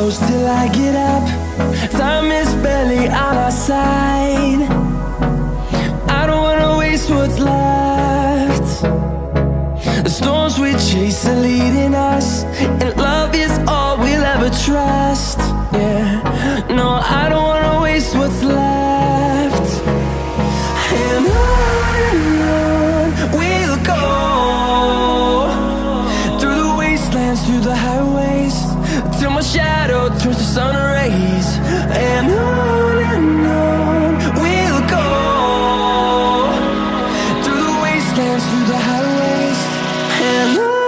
close till I get up. Time is barely on our side. I don't wanna waste what's left. The storms we chase are leading us, and love is all we'll ever trust. Yeah, no, I don't wanna waste what's left. And on we'll go, through the wastelands, through the highways, till my shadow turns to sun rays. And on we'll go, through the wastelands, through the highways, and on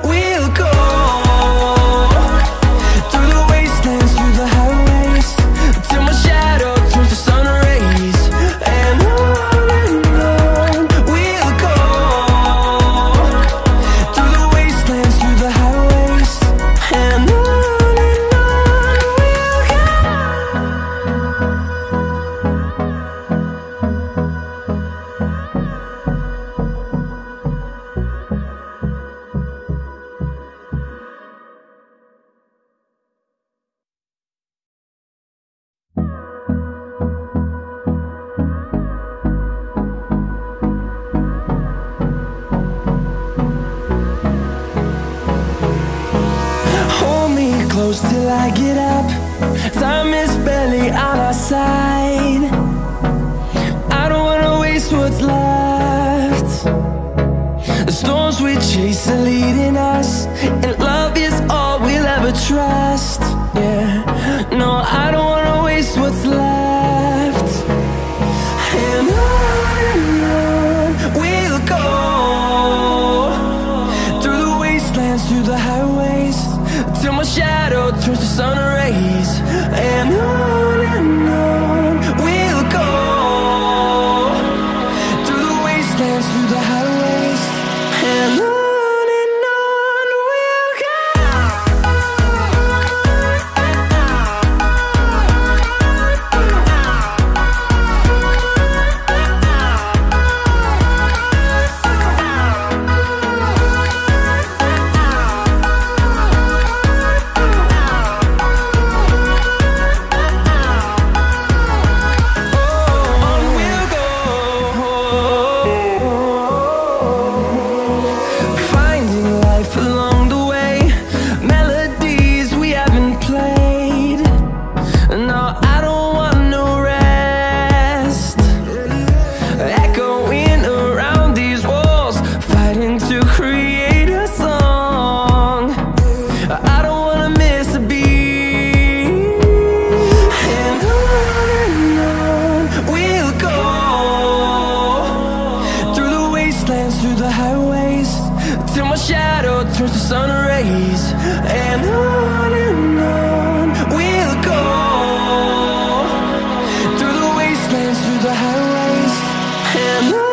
we'll go. Till I get up, time is barely on our side. I don't wanna waste what's left. The storms we chase are leading us, and love is all we'll ever trust. Yeah, no, I don't wanna waste what's left. And on we'll go, through the wastelands, through the highways, till my shadow turns to sun rays. And on we'll go, through the wastelands, through the highways, and on we'll go. till my shadow turns to sun rays. And on we'll go, through the wastelands, through the highways, and on.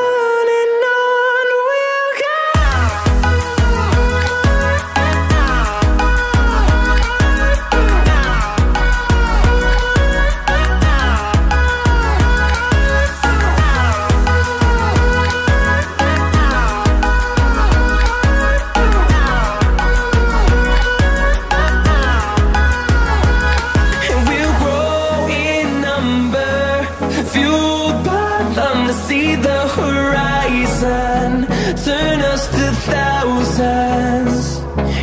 Turn us to thousands,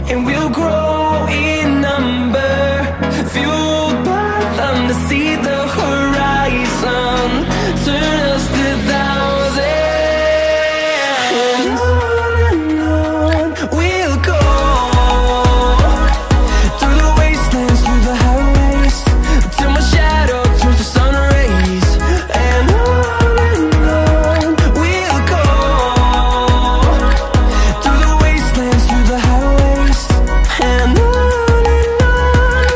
and we'll grow in number, fueled by them to see the horizon. Turn us to thousands, and on we'll go, through the wastelands, through the highways, till my shadow turns to sun rays. And on we'll go, through the wastelands, through the highways, and on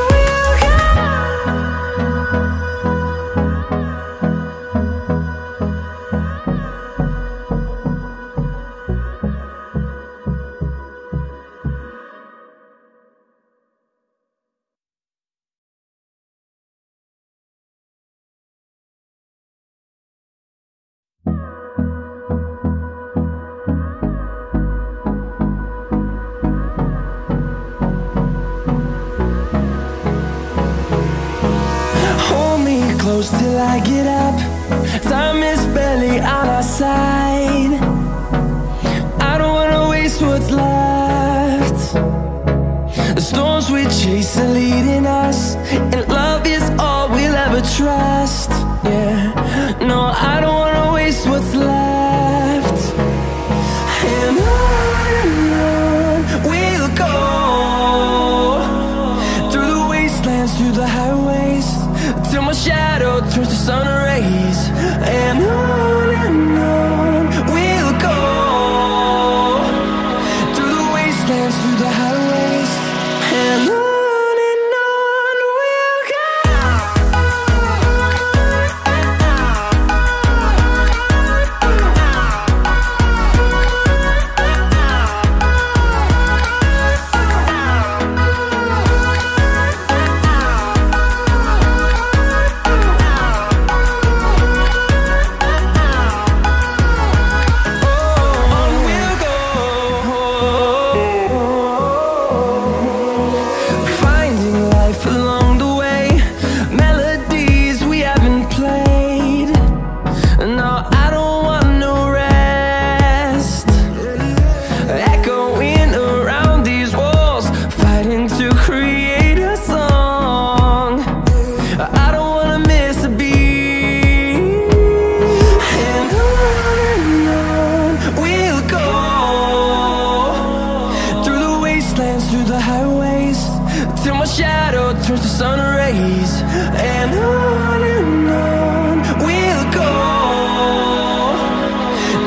we'll go. Hold me close till I get up. Time is barely on our side. I don't wanna waste what's left. The storms we chase are leading us, and love is all we'll ever trust. Yeah, no, I don't wanna waste what's left. And on we'll go, through the wastelands, through the highways, till my shadow turns to sun rays. And on we'll go, through the wastelands, through the highways, and on we'll go. Finding life along the way, melodies we haven't played. No, I don't want no rest. Echoing around these walls, fighting to create a song. I don't wanna miss a beat. And on we'll go, through the wastelands, through the highways, till my shadow turns to sun rays. And on we'll go,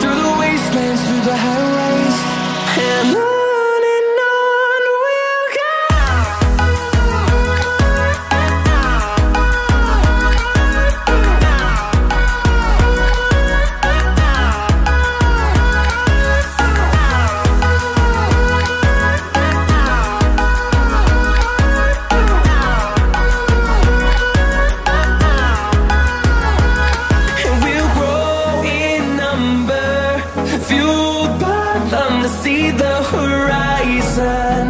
through the wastelands, through the highways, and on we'll go. And we'll grow in number, fueled by them to see the horizon.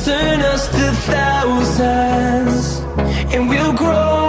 Turn us to thousands, and we'll grow